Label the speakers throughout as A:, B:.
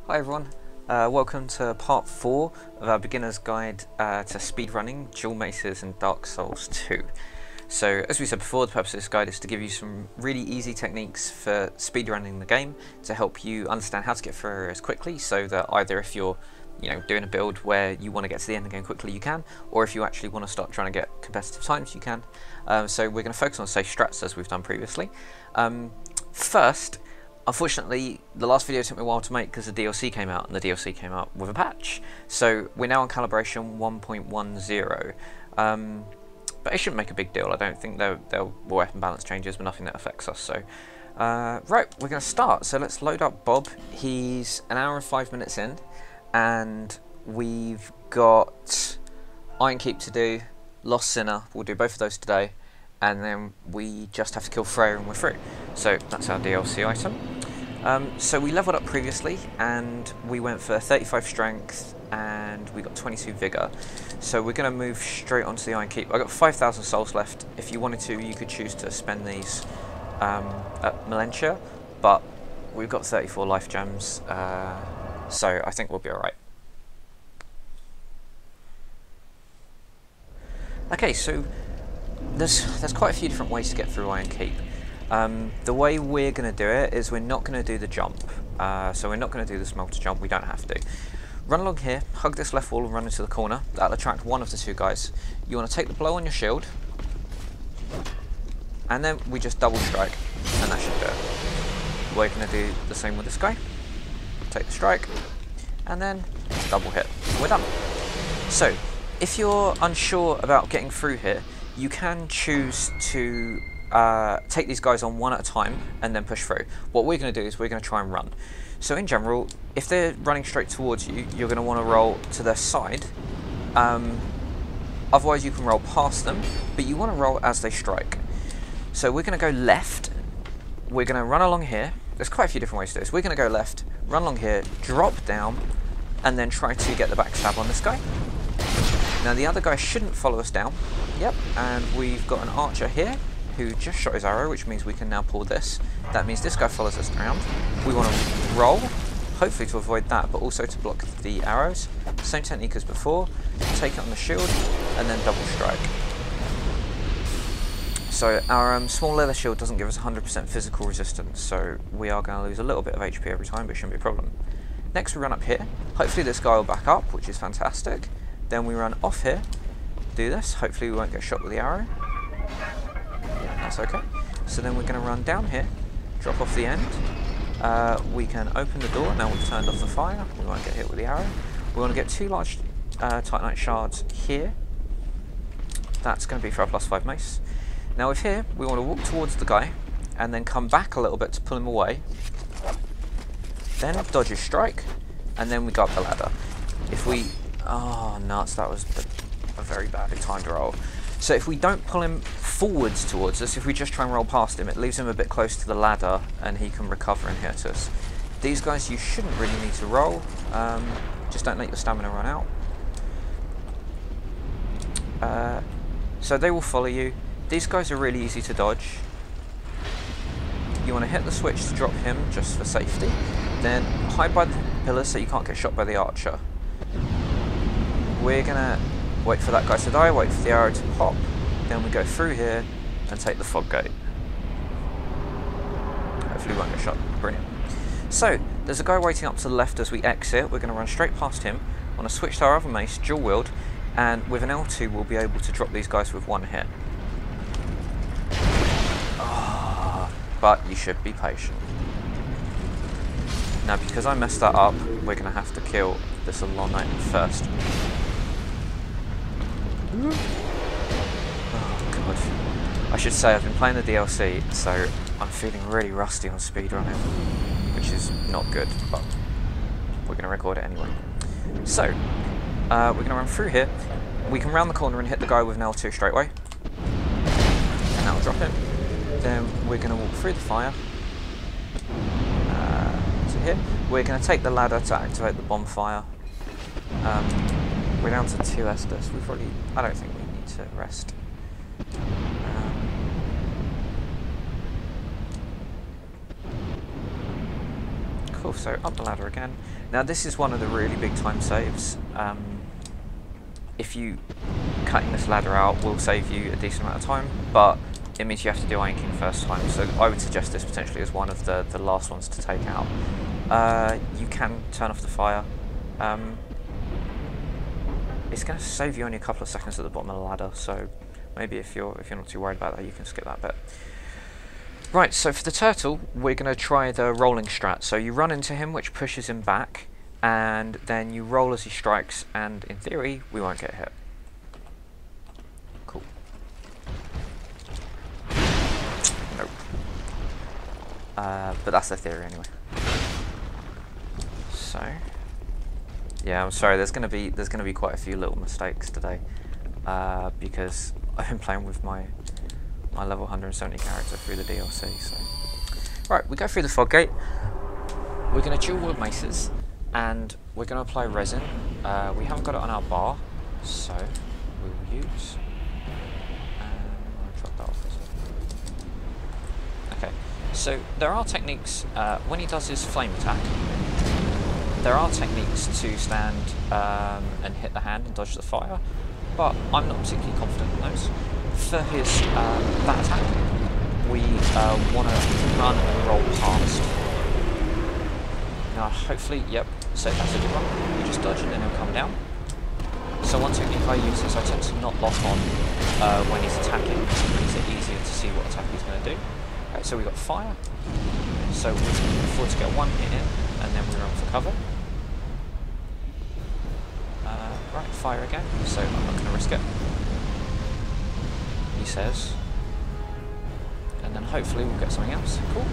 A: Hi everyone, welcome to part 4 of our beginner's guide to speedrunning Dual Maces and Dark Souls 2. So as we said before, the purpose of this guide is to give you some really easy techniques for speedrunning the game to help you understand how to get through areas quickly, so that either if you're doing a build where you want to get to the end of the game quickly, you can, or if you actually want to start trying to get competitive times, you can. So we're going to focus on safe strats as we've done previously. First, unfortunately, the last video took me a while to make because the DLC came out, and the DLC came out with a patch. So we're now on calibration 1.10. But it shouldn't make a big deal. I don't think the weapon balance changes, but nothing that affects us. So, right, we're going to start. So let's load up Bob. He's an hour and 5 minutes in, and we've got Iron Keep to do, Lost Sinner. We'll do both of those today. And then we just have to kill Freya and we're through. So that's our DLC item. So we leveled up previously and we went for 35 strength and we got 22 vigor. So we're going to move straight onto the Iron Keep. I've got 5,000 souls left. If you wanted to, you could choose to spend these at Melentia, but we've got 34 life gems, so I think we'll be alright. Okay, so there's quite a few different ways to get through Iron Keep. The way we're going to do it is we're not going to do the jump. So we're not going to do the smelter jump, we don't have to. Run along here, hug this left wall and run into the corner. That'll attract one of the two guys. You want to take the blow on your shield, and then we just double strike, and that should do it. We're going to do the same with this guy. Take the strike, and then double hit. We're done. So, if you're unsure about getting through here, you can choose to take these guys on one at a time and then push through. What we're going to do is we're going to try and run. So in general, if they're running straight towards you, you're going to want to roll to their side. Otherwise you can roll past them, but you want to roll as they strike. So we're going to go left, we're going to run along here. There's quite a few different ways to do this. We're going to go left, run along here, drop down, and then try to get the backstab on this guy. Now the other guy shouldn't follow us down. Yep, and we've got an archer here who just shot his arrow, which means we can now pull this. That means this guy follows us around. We want to roll, hopefully to avoid that, but also to block the arrows. Same technique as before, take it on the shield, and then double strike. So our small leather shield doesn't give us 100% physical resistance, so we are going to lose a little bit of HP every time, but it shouldn't be a problem. Next we run up here. Hopefully this guy will back up, which is fantastic. Then we run off here, do this, hopefully we won't get shot with the arrow. That's okay. So then we're going to run down here, drop off the end. We can open the door, now we've turned off the fire, we won't get hit with the arrow. We want to get 2 large Titanite shards here. That's going to be for our +5 mace. Now with here, we want to walk towards the guy, and then come back a little bit to pull him away. Then dodge his strike, and then we go up the ladder. If we... Oh, nuts, that was a very badly timed roll. So if we don't pull him forwards towards us, if we just try and roll past him, it leaves him a bit close to the ladder and he can recover and hit us. These guys you shouldn't really need to roll, just don't let your stamina run out. So they will follow you. These guys are really easy to dodge. You want to hit the switch to drop him just for safety, then hide by the pillars so you can't get shot by the archer. We're going to wait for that guy to die, wait for the arrow to pop, then we go through here and take the fog gate. Hopefully we won't get shot. Brilliant. So, there's a guy waiting up to the left as we exit. We're going to run straight past him. I want to switch to our other mace, dual wield, and with an L2 we'll be able to drop these guys with one hit. But you should be patient. Now because I messed that up, we're going to have to kill this Alonite first. Oh god. I should say I've been playing the DLC, so I'm feeling really rusty on speedrunning, which is not good, but we're going to record it anyway. So, we're going to run through here. We can round the corner and hit the guy with an L2 straight away. And that'll drop him. Then we're going to walk through the fire to here. We're going to take the ladder to activate the bonfire. We're down to 2 Estus. I don't think we need to rest. Cool. health, so up the ladder again. Now this is one of the really big time saves. If you cutting this ladder out will save you a decent amount of time, but it means you have to do Iron King first time, so I would suggest this potentially as one of the last ones to take out. You can turn off the fire. It's going to save you only a couple of seconds at the bottom of the ladder, so maybe if you're not too worried about that, you can skip that bit. Right, so for the turtle, we're going to try the rolling strat. So you run into him, which pushes him back, and then you roll as he strikes, and in theory, we won't get hit. Cool. Nope. But that's the theory anyway. So, yeah, I'm sorry. There's gonna be quite a few little mistakes today, because I've been playing with my level 170 character through the DLC. So, right, we go through the fog gate. We're gonna dual wield maces, and we're gonna apply resin. We haven't got it on our bar, so we will use. I'll drop that off. Okay, so there are techniques when he does his flame attack. There are techniques to stand and hit the hand and dodge the fire, but I'm not particularly confident in those. For his that attack, we want to run and roll past. Now, hopefully, yep. So that's a good one. You just dodge and then he'll come down. So one technique I use is I tend to not lock on when he's attacking, because it makes it easier to see what attack he's going to do. Okay, so we got fire. So we can afford to get one hit in, and then we run for cover. Right, fire again, so I'm not going to risk it. He says. And then hopefully we'll get something else. Cool.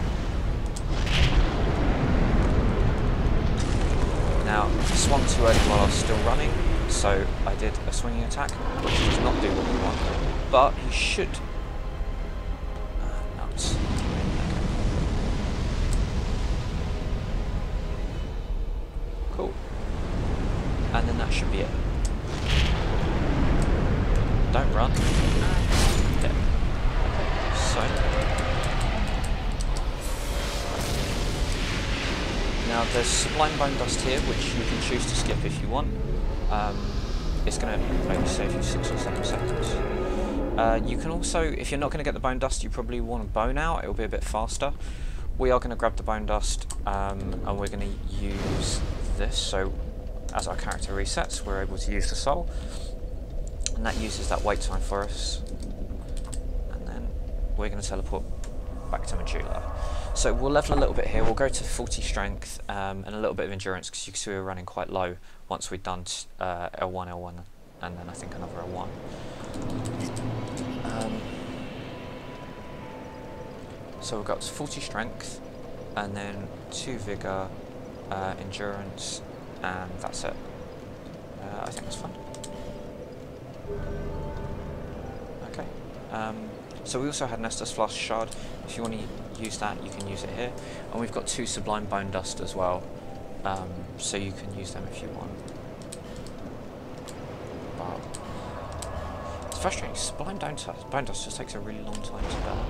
A: Now, swung too early while I was still running, so I did a swinging attack, which does not do what we want, but he should... nuts. Cool. And then that should be it. Don't run. Yeah. Okay, so... Now there's Sublime Bone Dust here, which you can choose to skip if you want. It's going to maybe save you 6 or 7 seconds. You can also, if you're not going to get the Bone Dust, you probably want a Bone out, it'll be a bit faster. We are going to grab the Bone Dust, and we're going to use this, so as our character resets, we're able to use the Soul. And that uses that wait time for us. And then we're going to teleport back to Medulla. So we'll level a little bit here. We'll go to 40 strength and a little bit of endurance, because you can see we're running quite low once we've done L1, L1, and then I think another L1. So we've got 40 strength, and then 2 vigor, endurance, and that's it. I think that's fine. Okay. So we also had Nestor's Flask Shard. If you want to use that, you can use it here. And we've got 2 Sublime Bone Dust as well, so you can use them if you want. But it's frustrating. Sublime Bone Dust just takes a really long time to burn.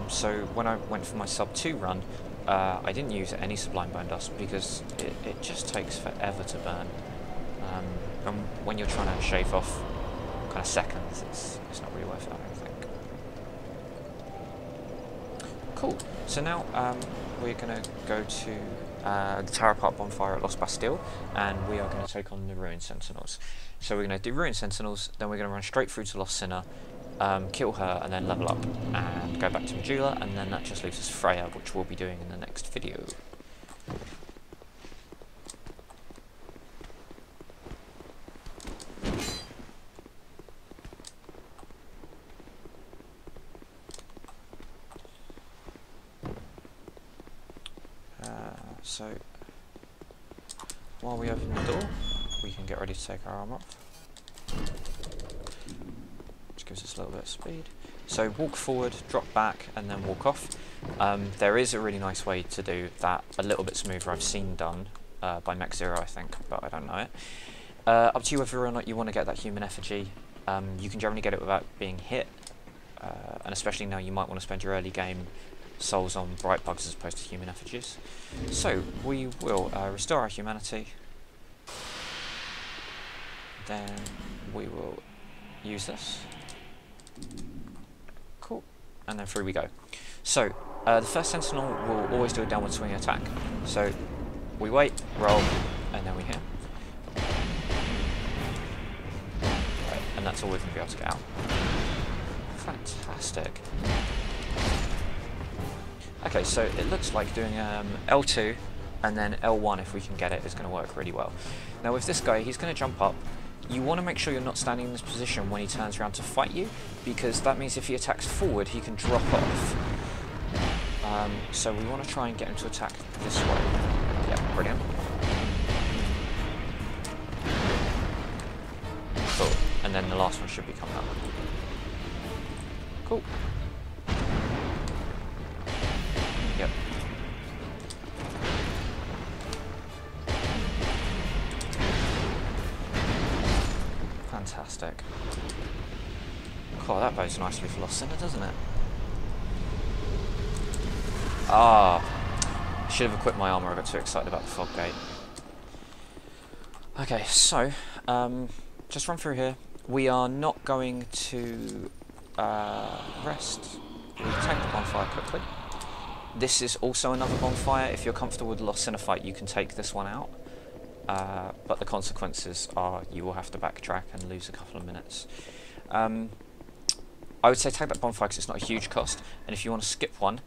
A: So when I went for my sub 2 run, I didn't use any Sublime Bone Dust because it just takes forever to burn. And when you're trying to shave off kind of seconds, it's not really worth it, I don't think. Cool. So now we're going to go to the Tower Park Bonfire at Lost Bastille, and we are going to take on the Ruin Sentinels. So we're going to do Ruin Sentinels, then we're going to run straight through to Lost Sinner, kill her, and then level up and go back to Medulla, and then that just leaves us Freya, which we'll be doing in the next video. So while we open the door, we can get ready to take our armor off. Which gives us a little bit of speed. So walk forward, drop back, and then walk off. There is a really nice way to do that a little bit smoother. I've seen done by Mech Zero, I think, but I don't know it. Up to you whether or not you want to get that human effigy. You can generally get it without being hit, and especially now you might want to spend your early game souls on bright bugs as opposed to human effigies. So we will restore our humanity. Then we will use this. Cool. And then through we go. So the first sentinel will always do a downward swing attack. So we wait, roll, and then we hit. Right, and that's all we're going to be able to get out. Fantastic. Okay, so it looks like doing L2 and then L1 if we can get it is going to work really well. Now with this guy, he's going to jump up. You want to make sure you're not standing in this position when he turns around to fight you, because that means if he attacks forward, he can drop off. So we want to try and get him to attack this way. Yeah, brilliant. Cool. And then the last one should be coming up. Cool. Yep. Fantastic. Cool, that bodes nicely for Lost Sinner, doesn't it? Ah, I should have equipped my armour, I got too excited about the fog gate. Okay, so, just run through here. We are not going to rest. We'll take the bonfire quickly. This is also another bonfire. If you're comfortable with the Lost Sinner fight, you can take this one out. But the consequences are you will have to backtrack and lose a couple of minutes. I would say take that bonfire because it's not a huge cost, and if you want to skip one,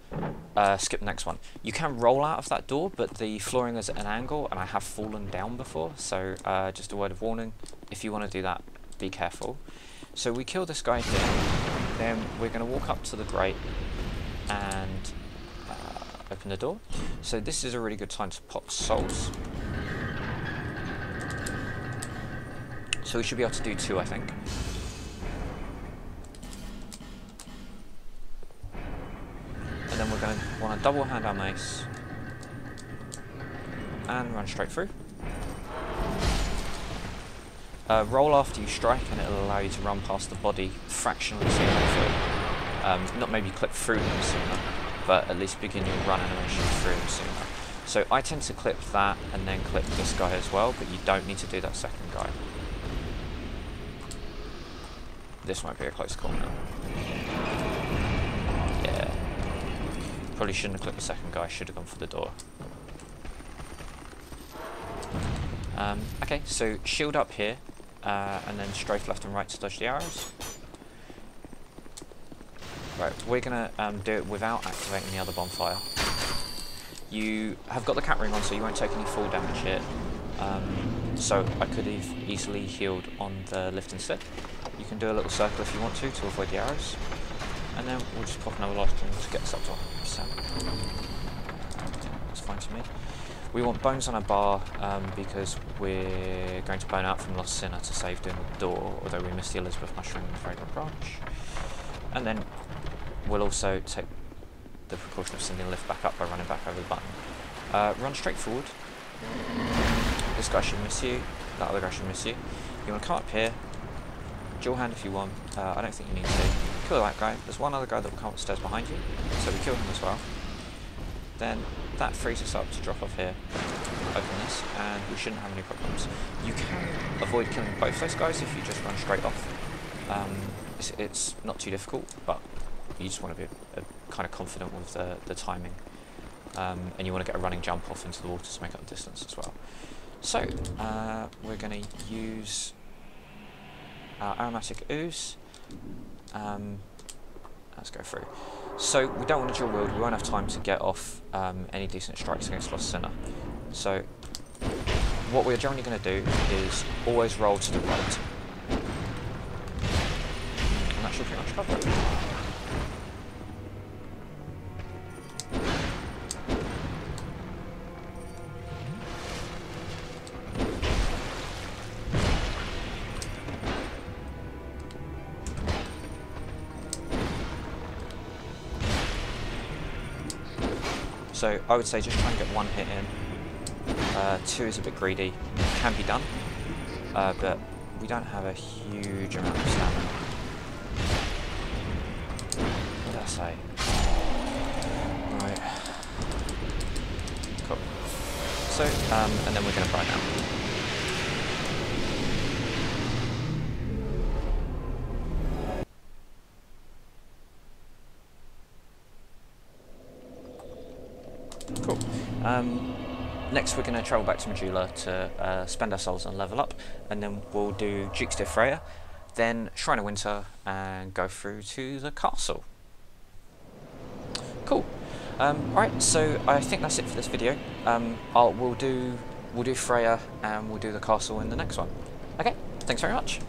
A: skip the next one. You can roll out of that door, but the flooring is at an angle, and I have fallen down before, so just a word of warning, if you want to do that, be careful. So we kill this guy here, then we're going to walk up to the grate and open the door. So this is a really good time to pop souls. So we should be able to do 2, I think. And then we're going to want to double hand our mace and run straight through. Roll after you strike and it'll allow you to run past the body fractionally sooner. Not maybe clip through them sooner, but at least begin your run animation through them sooner. So I tend to clip that and then clip this guy as well, but you don't need to do that second guy. This might be a close call now. Yeah. Probably shouldn't have clipped the second guy, should have gone for the door. Okay, so shield up here, and then strafe left and right to dodge the arrows. Right, we're going to do it without activating the other bonfire. You have got the cat ring on, so you won't take any fall damage here. So I could have easily healed on the lift instead. You can do a little circle if you want to avoid the arrows. And then we'll just pop another life to get us up to 100%. That's fine to me. We want bones on a bar because we're going to bone out from Lost Sinner to save doing the door, although we missed the Elizabeth Mushroom and the Fragrant Branch. And then we'll also take the precaution of sending the lift back up by running back over the button. Run straight forward. This guy should miss you, that other guy should miss you. You want to come up here, dual hand if you want, I don't think you need to. Kill that guy. There's one other guy that will come upstairs behind you, so we kill him as well. Then that frees us up to drop off here, open this, and we shouldn't have any problems. You can avoid killing both those guys if you just run straight off. It's not too difficult, but you just want to be kind of confident with the timing. And you want to get a running jump off into the water to make up the distance as well. So, we're going to use our aromatic ooze. Let's go through. So, we don't want to dual wield, we won't have time to get off any decent strikes against Lost Sinner. So, what we're generally going to do is always roll to the right. And that should pretty much cover it. So I would say just try and get 1 hit in. 2 is a bit greedy. It can be done, but we don't have a huge amount of stamina. What did I say? also, and then we're going to prime out. Cool. Next we're going to travel back to Medulla to spend our souls and level up, and then we'll do Duke's de Freya, then Shrine of Winter, and go through to the castle. Cool. Alright, so I think that's it for this video. We'll do Freya and we'll do the castle in the next one. Okay, thanks very much.